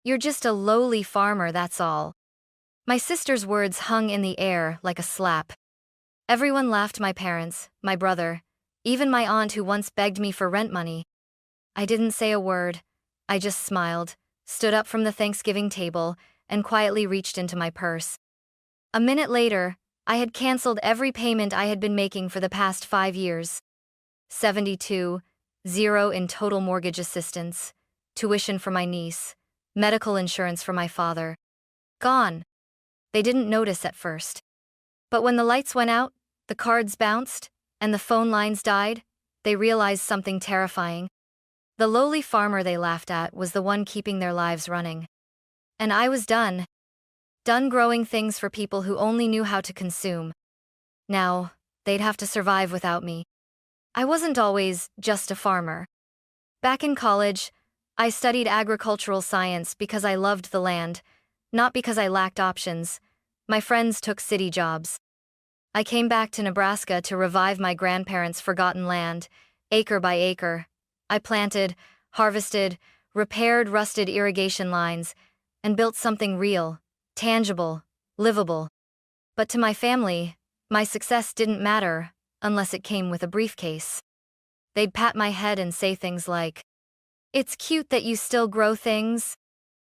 You're just a lowly farmer, that's all. My sister's words hung in the air like a slap. Everyone laughed, my parents, my brother, even my aunt who once begged me for rent money. I didn't say a word. I just smiled, stood up from the Thanksgiving table, and quietly reached into my purse. A minute later, I had canceled every payment I had been making for the past 5 years. 72, zero in total mortgage assistance, tuition for my niece, medical insurance for my father. Gone. They didn't notice at first. But when the lights went out, the cards bounced, and the phone lines died, they realized something terrifying. The lowly farmer they laughed at was the one keeping their lives running. And I was done. Done growing things for people who only knew how to consume. Now, they'd have to survive without me. I wasn't always just a farmer. Back in college, I studied agricultural science because I loved the land, not because I lacked options. My friends took city jobs. I came back to Nebraska to revive my grandparents' forgotten land, acre by acre. I planted, harvested, repaired rusted irrigation lines, and built something real, tangible, livable. But to my family, my success didn't matter unless it came with a briefcase. They'd pat my head and say things like, "It's cute that you still grow things.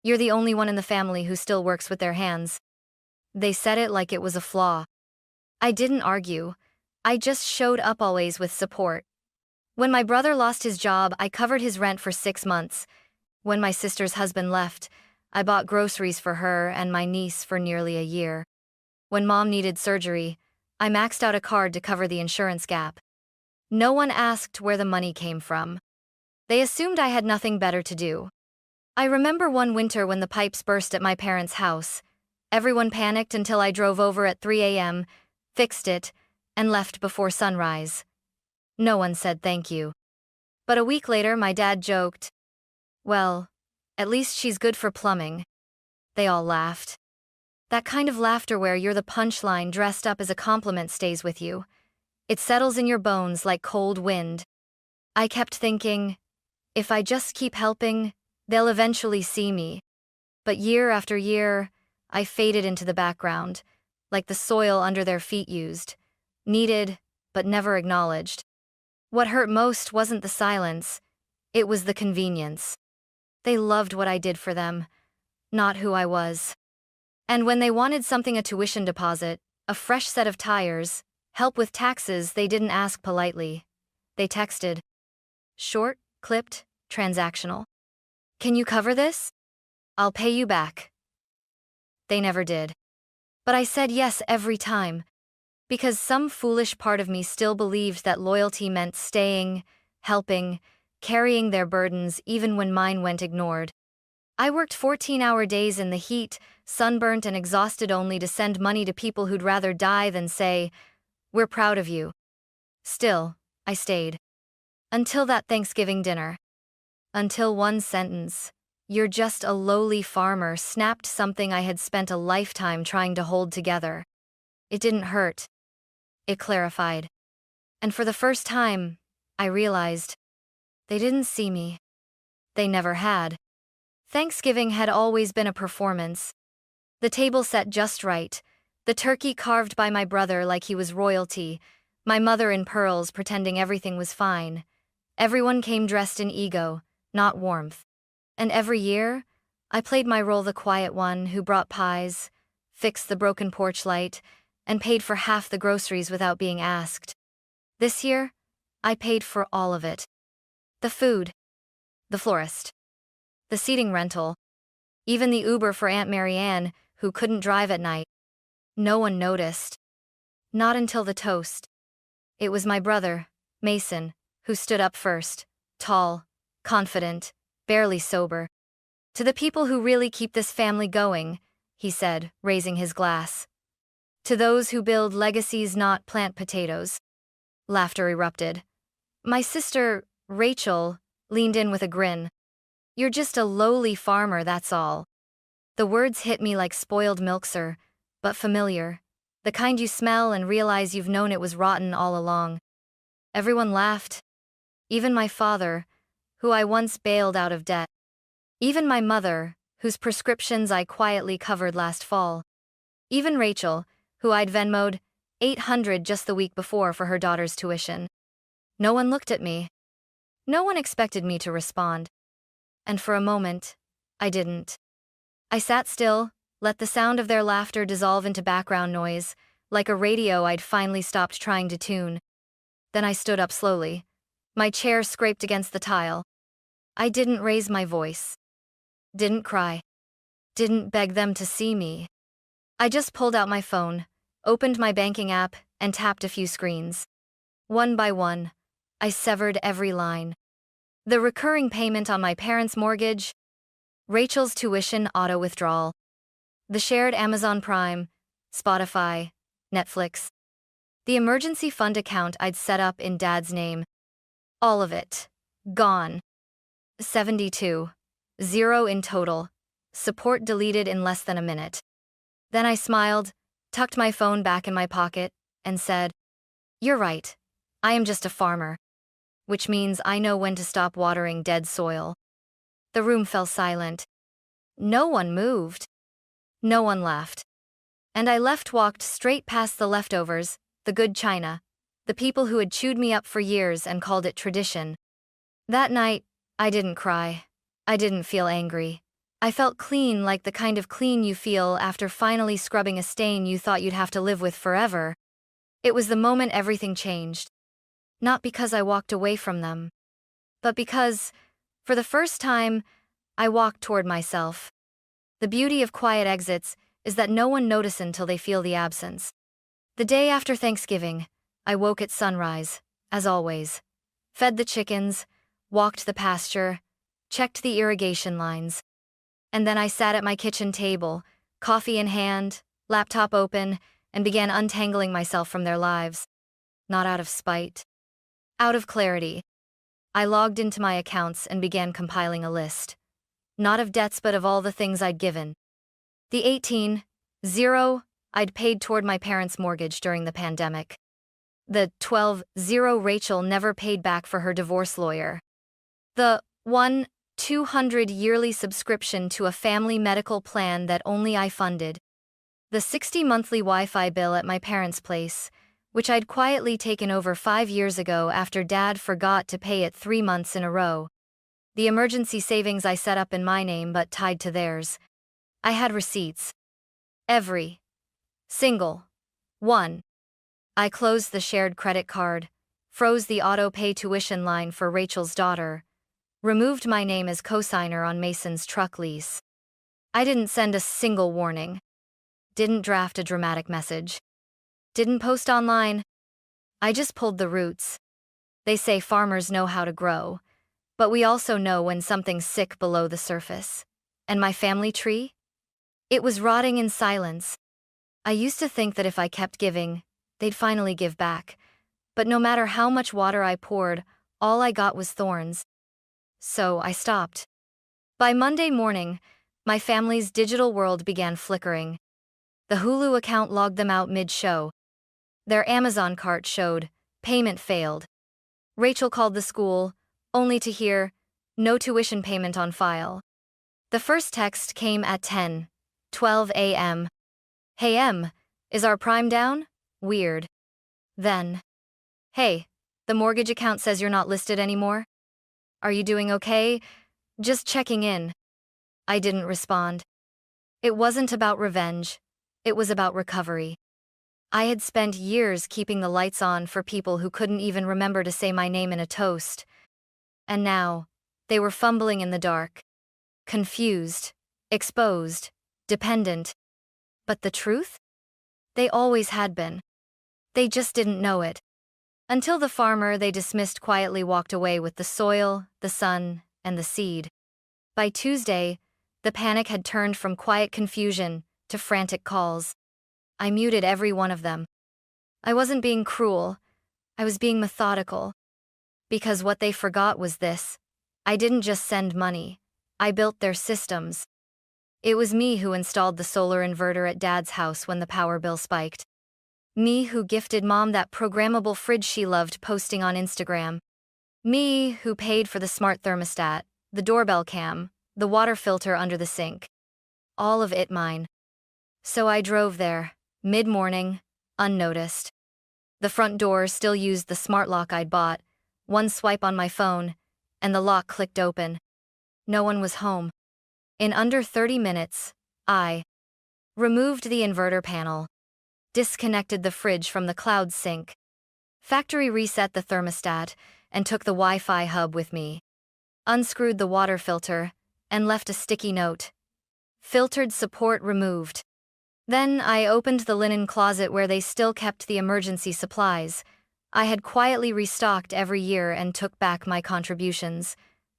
You're the only one in the family who still works with their hands." They said it like it was a flaw. I didn't argue. I just showed up always with support. When my brother lost his job, I covered his rent for 6 months. When my sister's husband left, I bought groceries for her and my niece for nearly a year. When mom needed surgery, I maxed out a card to cover the insurance gap. No one asked where the money came from. They assumed I had nothing better to do. I remember one winter when the pipes burst at my parents' house. Everyone panicked until I drove over at 3 a.m., fixed it, and left before sunrise. No one said thank you. But a week later, my dad joked, "Well, at least she's good for plumbing." They all laughed. That kind of laughter where you're the punchline dressed up as a compliment stays with you. It settles in your bones like cold wind. I kept thinking, if I just keep helping, they'll eventually see me. But year after year, I faded into the background, like the soil under their feet used, needed, but never acknowledged. What hurt most wasn't the silence, it was the convenience. They loved what I did for them, not who I was. And when they wanted something, a tuition deposit, a fresh set of tires, help with taxes, they didn't ask politely. They texted. Short, clipped, transactional. "Can you cover this? I'll pay you back." They never did. But I said yes every time, because some foolish part of me still believed that loyalty meant staying, helping, carrying their burdens even when mine went ignored. I worked 14-hour days in the heat, sunburnt and exhausted, only to send money to people who'd rather die than say, "We're proud of you." Still, I stayed. Until that Thanksgiving dinner. Until one sentence, "You're just a lowly farmer," snapped something I had spent a lifetime trying to hold together. It didn't hurt. It clarified. And for the first time, I realized, they didn't see me. They never had. Thanksgiving had always been a performance. The table set just right, the turkey carved by my brother like he was royalty, my mother in pearls pretending everything was fine. Everyone came dressed in ego, not warmth. And every year, I played my role, the quiet one who brought pies, fixed the broken porch light, and paid for half the groceries without being asked. This year, I paid for all of it. The food, the florist, the seating rental, even the Uber for Aunt Marianne, who couldn't drive at night. No one noticed. Not until the toast. It was my brother, Mason, who stood up first, tall, confident, barely sober. "To the people who really keep this family going," he said, raising his glass. "To those who build legacies, not plant potatoes." Laughter erupted. My sister, Rachel, leaned in with a grin. "You're just a lowly farmer, that's all." The words hit me like spoiled milk, sir, but familiar. The kind you smell and realize you've known it was rotten all along. Everyone laughed. Even my father, who I once bailed out of debt. Even my mother, whose prescriptions I quietly covered last fall. Even Rachel, who I'd Venmo'd 800 just the week before for her daughter's tuition. No one looked at me. No one expected me to respond. And for a moment, I didn't. I sat still, let the sound of their laughter dissolve into background noise, like a radio I'd finally stopped trying to tune. Then I stood up slowly. My chair scraped against the tile. I didn't raise my voice. Didn't cry. Didn't beg them to see me. I just pulled out my phone, opened my banking app, and tapped a few screens. One by one, I severed every line. The recurring payment on my parents' mortgage, Rachel's tuition auto-withdrawal, the shared Amazon Prime, Spotify, Netflix, the emergency fund account I'd set up in Dad's name. All of it. Gone. 72. Zero in total. Support deleted in less than a minute. Then I smiled, tucked my phone back in my pocket, and said, "You're right. I am just a farmer. Which means I know when to stop watering dead soil." The room fell silent. No one moved. No one laughed. And I walked straight past the leftovers, the good china, the people who had chewed me up for years and called it tradition. That night, I didn't cry. I didn't feel angry. I felt clean, like the kind of clean you feel after finally scrubbing a stain you thought you'd have to live with forever. It was the moment everything changed. Not because I walked away from them, but because, for the first time, I walked toward myself. The beauty of quiet exits is that no one notices until they feel the absence. The day after Thanksgiving, I woke at sunrise, as always. Fed the chickens, walked the pasture, checked the irrigation lines. And then I sat at my kitchen table, coffee in hand, laptop open, and began untangling myself from their lives. Not out of spite. Out of clarity. I logged into my accounts and began compiling a list. Not of debts but of all the things I'd given. The 18,000 I'd paid toward my parents' mortgage during the pandemic. The 12,000 Rachel never paid back for her divorce lawyer. The 1,200 yearly subscription to a family medical plan that only I funded. The 60 monthly Wi-Fi bill at my parents' place, which I'd quietly taken over 5 years ago after Dad forgot to pay it 3 months in a row. The emergency savings I set up in my name but tied to theirs. I had receipts. Every single one. I closed the shared credit card, froze the auto-pay tuition line for Rachel's daughter, removed my name as cosigner on Mason's truck lease. I didn't send a single warning. Didn't draft a dramatic message. Didn't post online. I just pulled the roots. They say farmers know how to grow, but we also know when something's sick below the surface. And my family tree? It was rotting in silence. I used to think that if I kept giving, they'd finally give back. But no matter how much water I poured, all I got was thorns. So I stopped. By Monday morning, my family's digital world began flickering. The Hulu account logged them out mid-show. Their Amazon cart showed, payment failed. Rachel called the school, only to hear, no tuition payment on file. The first text came at 10:12 a.m. "Hey Em, is our prime down? Weird." Then, "Hey, the mortgage account says you're not listed anymore. Are you doing okay? Just checking in." I didn't respond. It wasn't about revenge. It was about recovery. I had spent years keeping the lights on for people who couldn't even remember to say my name in a toast. And now, they were fumbling in the dark. Confused, exposed, dependent. But the truth? They always had been. They just didn't know it. Until the farmer they dismissed quietly walked away with the soil, the sun, and the seed. By Tuesday, the panic had turned from quiet confusion to frantic calls. I muted every one of them. I wasn't being cruel. I was being methodical. Because what they forgot was this. I didn't just send money. I built their systems. It was me who installed the solar inverter at Dad's house when the power bill spiked. Me who gifted Mom that programmable fridge she loved posting on Instagram. Me who paid for the smart thermostat, the doorbell cam, the water filter under the sink. all of it mine. So I drove there, mid-morning, unnoticed. The front door still used the smart lock I'd bought, one swipe on my phone, and the lock clicked open. No one was home. In under 30 minutes, I removed the inverter panel, disconnected the fridge from the cloud sink, factory reset the thermostat, and took the Wi-Fi hub with me, unscrewed the water filter, and left a sticky note. Filtered support removed. Then I opened the linen closet where they still kept the emergency supplies. I had quietly restocked every year and took back my contributions.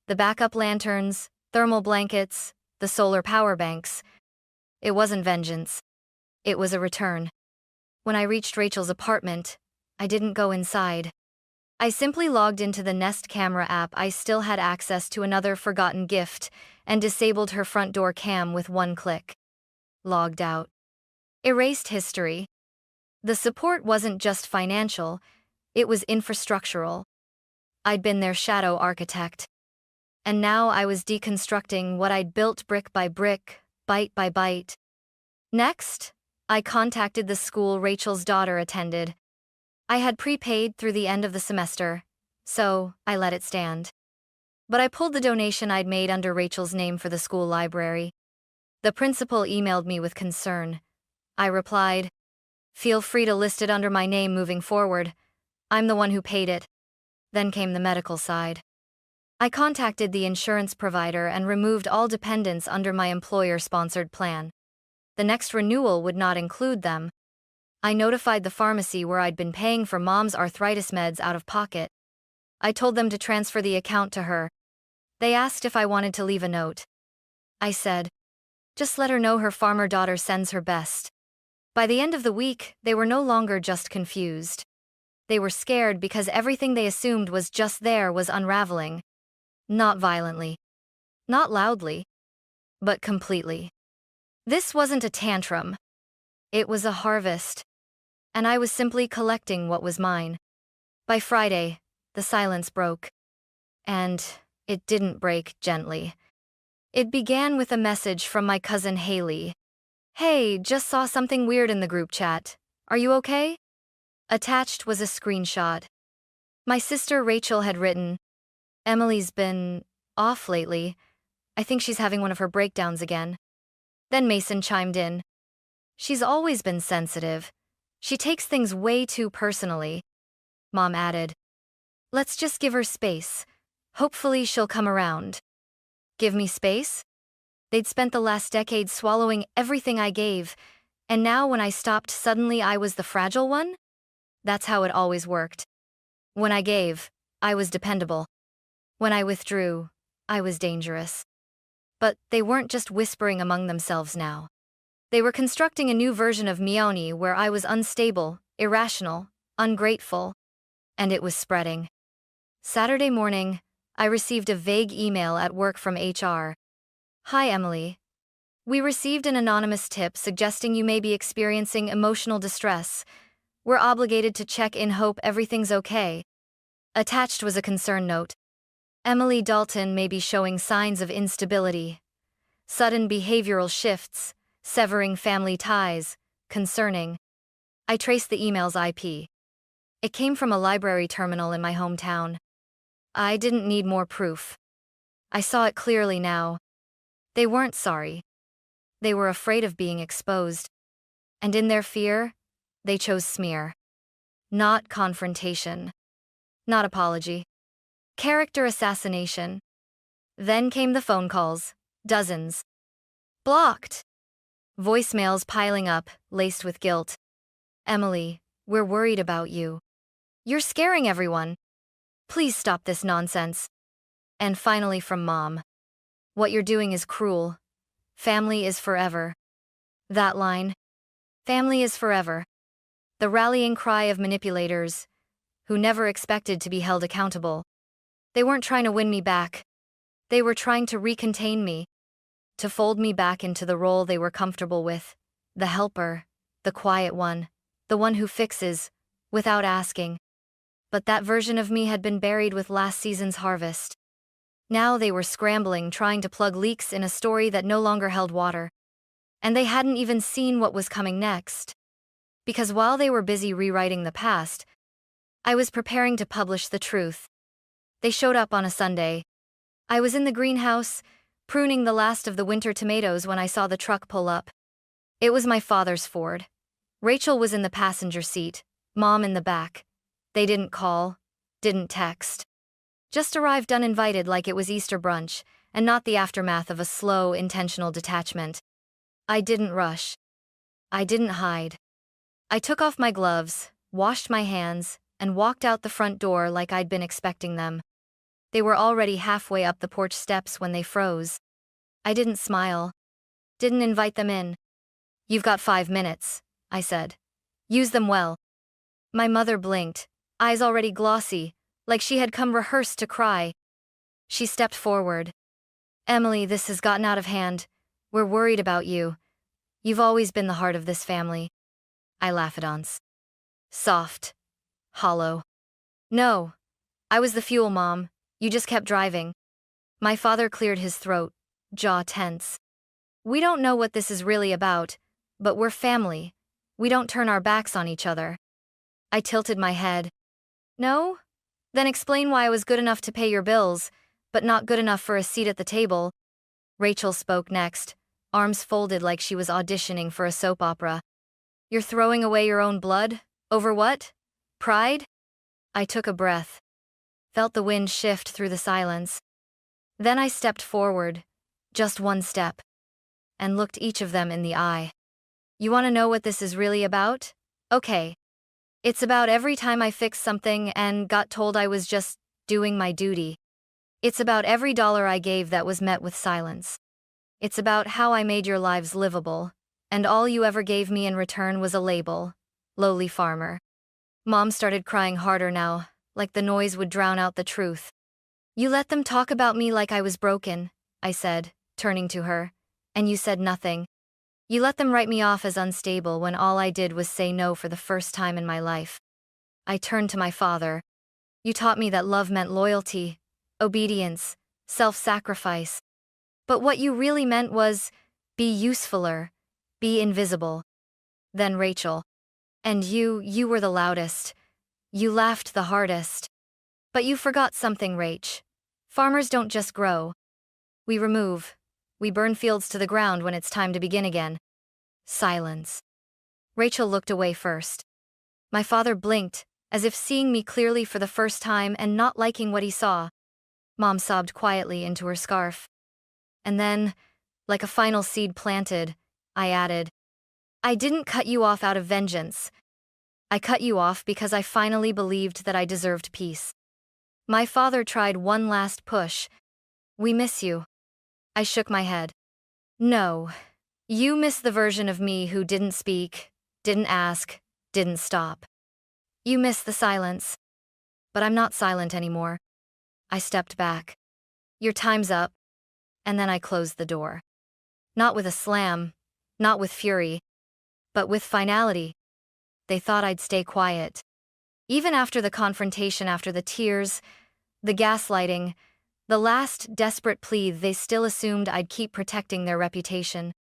The backup lanterns, thermal blankets, the solar power banks. It wasn't vengeance. It was a return. When I reached Rachel's apartment, I didn't go inside. I simply logged into the Nest camera app. I still had access to another forgotten gift and disabled her front door cam with one click. Logged out. Erased history. The support wasn't just financial, it was infrastructural. I'd been their shadow architect. And now I was deconstructing what I'd built brick by brick, bite by bite. Next, I contacted the school Rachel's daughter attended. I had prepaid through the end of the semester, so I let it stand. But I pulled the donation I'd made under Rachel's name for the school library. The principal emailed me with concern. I replied, "Feel free to list it under my name moving forward. I'm the one who paid it." Then came the medical side. I contacted the insurance provider and removed all dependents under my employer-sponsored plan. The next renewal would not include them. I notified the pharmacy where I'd been paying for Mom's arthritis meds out of pocket. I told them to transfer the account to her. They asked if I wanted to leave a note. I said, "Just let her know her farmer daughter sends her best." By the end of the week, they were no longer just confused. They were scared because everything they assumed was just there was unraveling. Not violently. Not loudly. But completely. This wasn't a tantrum. It was a harvest. And I was simply collecting what was mine. By Friday, the silence broke. And it didn't break gently. It began with a message from my cousin Haley. "Hey, just saw something weird in the group chat. Are you okay?" Attached was a screenshot. My sister Rachel had written, "Emily's been off lately. I think she's having one of her breakdowns again." Then Mason chimed in. "She's always been sensitive. She takes things way too personally." Mom added, "Let's just give her space. Hopefully she'll come around." Give me space? They'd spent the last decade swallowing everything I gave, and now when I stopped suddenly I was the fragile one? That's how it always worked. When I gave, I was dependable. When I withdrew, I was dangerous. But they weren't just whispering among themselves now. They were constructing a new version of Mioni where I was unstable, irrational, ungrateful, and it was spreading. Saturday morning, I received a vague email at work from HR. "Hi, Emily. We received an anonymous tip suggesting you may be experiencing emotional distress. We're obligated to check in, hope everything's okay." Attached was a concern note. "Emily Dalton may be showing signs of instability. Sudden behavioral shifts, severing family ties, concerning." I traced the email's IP. It came from a library terminal in my hometown. I didn't need more proof. I saw it clearly now. They weren't sorry. They were afraid of being exposed. And in their fear, they chose smear. Not confrontation. Not apology. Character assassination. Then came the phone calls. Dozens. Blocked. Voicemails piling up, laced with guilt. "Emily, we're worried about you. You're scaring everyone. Please stop this nonsense." And finally from Mom. "What you're doing is cruel. Family is forever." That line. Family is forever. The rallying cry of manipulators, who never expected to be held accountable. They weren't trying to win me back. They were trying to recontain me. To fold me back into the role they were comfortable with. The helper, the quiet one, the one who fixes, without asking. But that version of me had been buried with last season's harvest. Now they were scrambling, trying to plug leaks in a story that no longer held water. And they hadn't even seen what was coming next. Because while they were busy rewriting the past, I was preparing to publish the truth. They showed up on a Sunday. I was in the greenhouse, pruning the last of the winter tomatoes when I saw the truck pull up. It was my father's Ford. Rachel was in the passenger seat, Mom in the back. They didn't call, didn't text. Just arrived uninvited like it was Easter brunch, and not the aftermath of a slow, intentional detachment. I didn't rush. I didn't hide. I took off my gloves, washed my hands, and walked out the front door like I'd been expecting them. They were already halfway up the porch steps when they froze. I didn't smile. Didn't invite them in. "You've got 5 minutes," I said. "Use them well." My mother blinked, eyes already glossy, like she had come rehearsed to cry. She stepped forward. "Emily, this has gotten out of hand. We're worried about you. You've always been the heart of this family." I laughed. Soft. Hollow. "No. I was the fuel, Mom. You just kept driving." My father cleared his throat, jaw tense. "We don't know what this is really about, but we're family. We don't turn our backs on each other." I tilted my head. "No? Then explain why I was good enough to pay your bills, but not good enough for a seat at the table." Rachel spoke next, arms folded like she was auditioning for a soap opera. "You're throwing away your own blood? Over what? Pride?" I took a breath. Felt the wind shift through the silence. Then I stepped forward, just one step, and looked each of them in the eye. "You want to know what this is really about? Okay. It's about every time I fixed something and got told I was just doing my duty. It's about every dollar I gave that was met with silence. It's about how I made your lives livable, and all you ever gave me in return was a label, lowly farmer." Mom started crying harder now, like the noise would drown out the truth. "You let them talk about me like I was broken," I said, turning to her, "and you said nothing. You let them write me off as unstable when all I did was say no for the first time in my life." I turned to my father. "You taught me that love meant loyalty, obedience, self-sacrifice. But what you really meant was, be usefuler, be invisible." Then Rachel. "And you were the loudest. You laughed the hardest. But you forgot something, Rach. Farmers don't just grow. We remove. We burn fields to the ground when it's time to begin again." Silence. Rachel looked away first. My father blinked, as if seeing me clearly for the first time and not liking what he saw. Mom sobbed quietly into her scarf. And then, like a final seed planted, I added, "I didn't cut you off out of vengeance. I cut you off because I finally believed that I deserved peace." My father tried one last push. "We miss you." I shook my head. "No. You miss the version of me who didn't speak, didn't ask, didn't stop. You miss the silence. But I'm not silent anymore." I stepped back. "Your time's up." And then I closed the door. Not with a slam, not with fury, but with finality. They thought I'd stay quiet. Even after the confrontation, after the tears, the gaslighting, the last desperate plea, they still assumed I'd keep protecting their reputation,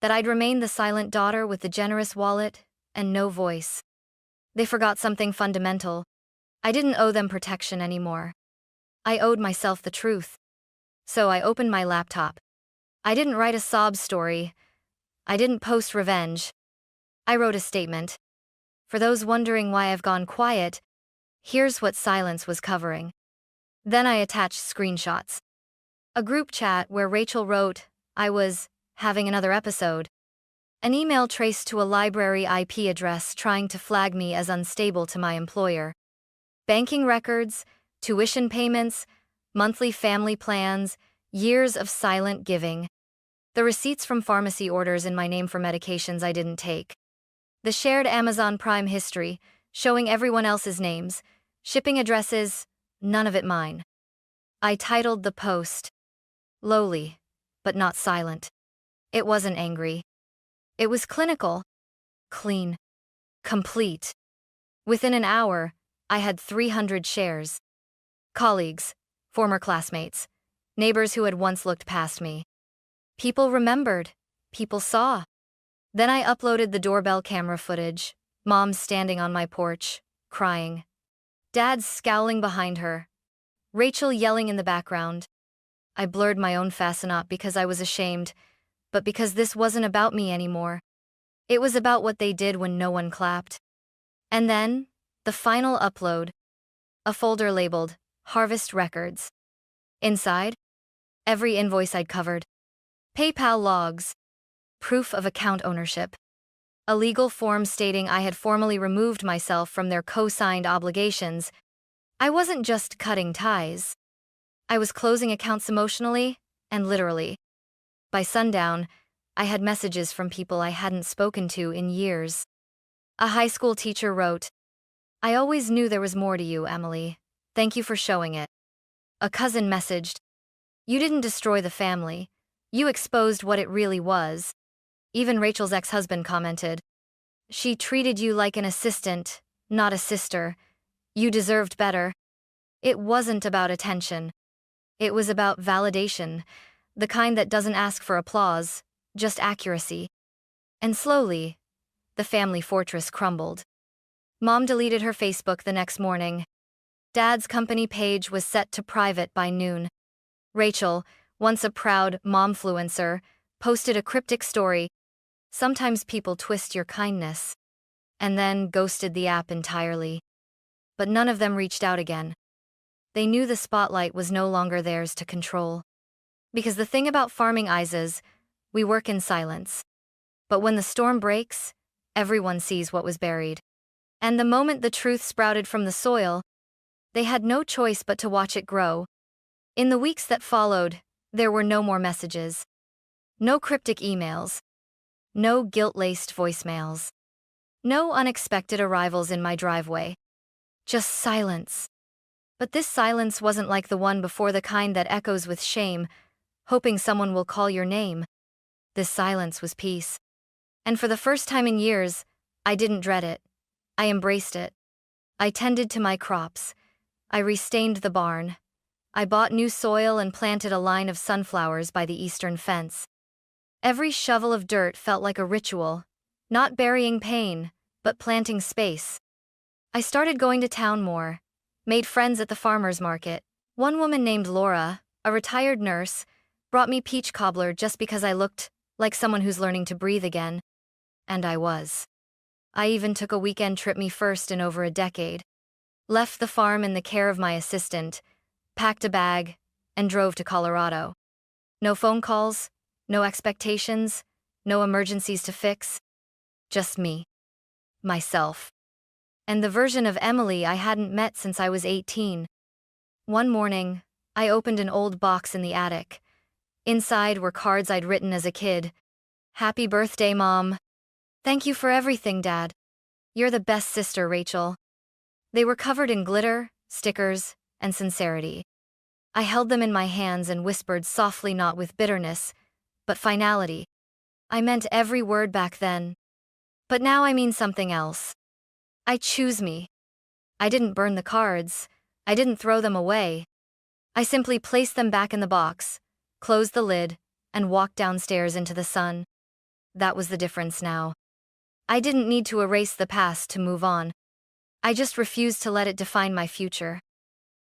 that I'd remain the silent daughter with the generous wallet and no voice. They forgot something fundamental. I didn't owe them protection anymore. I owed myself the truth. So I opened my laptop. I didn't write a sob story. I didn't post revenge. I wrote a statement. For those wondering why I've gone quiet, here's what silence was covering. Then I attached screenshots. A group chat where Rachel wrote, I was having another episode. An email traced to a library IP address trying to flag me as unstable to my employer. Banking records, tuition payments, monthly family plans, years of silent giving. The receipts from pharmacy orders in my name for medications I didn't take. The shared Amazon Prime history, showing everyone else's names, shipping addresses, none of it mine. I titled the post, Lowly, but not silent. It wasn't angry. It was clinical, clean, complete. Within an hour, I had 300 shares. Colleagues, former classmates, neighbors who had once looked past me. People remembered, people saw. Then I uploaded the doorbell camera footage, Mom standing on my porch, crying. Dad scowling behind her. Rachel yelling in the background. I blurred my own face not because I was ashamed, but because this wasn't about me anymore. It was about what they did when no one clapped. And then, the final upload. A folder labeled, Harvest Records. Inside, every invoice I'd covered. PayPal logs. Proof of account ownership. A legal form stating I had formally removed myself from their co-signed obligations. I wasn't just cutting ties. I was closing accounts emotionally and literally. By sundown, I had messages from people I hadn't spoken to in years. A high school teacher wrote, "I always knew there was more to you, Emily. Thank you for showing it." A cousin messaged, "You didn't destroy the family. You exposed what it really was." Even Rachel's ex-husband commented, "She treated you like an assistant, not a sister. You deserved better." It wasn't about attention. It was about validation, the kind that doesn't ask for applause, just accuracy. And slowly, the family fortress crumbled. Mom deleted her Facebook the next morning. Dad's company page was set to private by noon. Rachel, once a proud momfluencer, posted a cryptic story. Sometimes people twist your kindness. And then ghosted the app entirely. But none of them reached out again. They knew the spotlight was no longer theirs to control. Because the thing about farming is, we work in silence. But when the storm breaks, everyone sees what was buried. And the moment the truth sprouted from the soil, they had no choice but to watch it grow. In the weeks that followed, there were no more messages. No cryptic emails. No guilt-laced voicemails. No unexpected arrivals in my driveway. Just silence. But this silence wasn't like the one before, the kind that echoes with shame, hoping someone will call your name. This silence was peace. And for the first time in years, I didn't dread it. I embraced it. I tended to my crops. I restained the barn. I bought new soil and planted a line of sunflowers by the eastern fence. Every shovel of dirt felt like a ritual, not burying pain, but planting space. I started going to town more, made friends at the farmer's market. One woman named Laura, a retired nurse, brought me peach cobbler just because I looked like someone who's learning to breathe again. And I was. I even took a weekend trip, me first in over a decade. Left the farm in the care of my assistant, packed a bag, and drove to Colorado. No phone calls, no expectations, no emergencies to fix. Just me. Myself. And the version of Emily I hadn't met since I was 18. One morning, I opened an old box in the attic. Inside were cards I'd written as a kid. "Happy birthday, Mom." "Thank you for everything, Dad." "You're the best sister, Rachel." They were covered in glitter, stickers, and sincerity. I held them in my hands and whispered softly, not with bitterness, but finality. I meant every word back then. But now I mean something else. I choose me. I didn't burn the cards. I didn't throw them away. I simply placed them back in the box, closed the lid, and walked downstairs into the sun. That was the difference now. I didn't need to erase the past to move on. I just refused to let it define my future.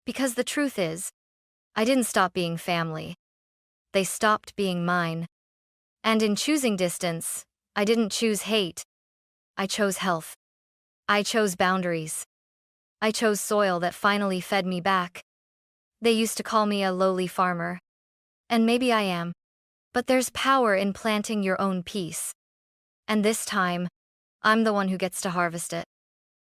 Because the truth is, I didn't stop being family. They stopped being mine. And in choosing distance, I didn't choose hate. I chose health. I chose boundaries. I chose soil that finally fed me back. They used to call me a lowly farmer. And maybe I am. But there's power in planting your own peace. And this time, I'm the one who gets to harvest it.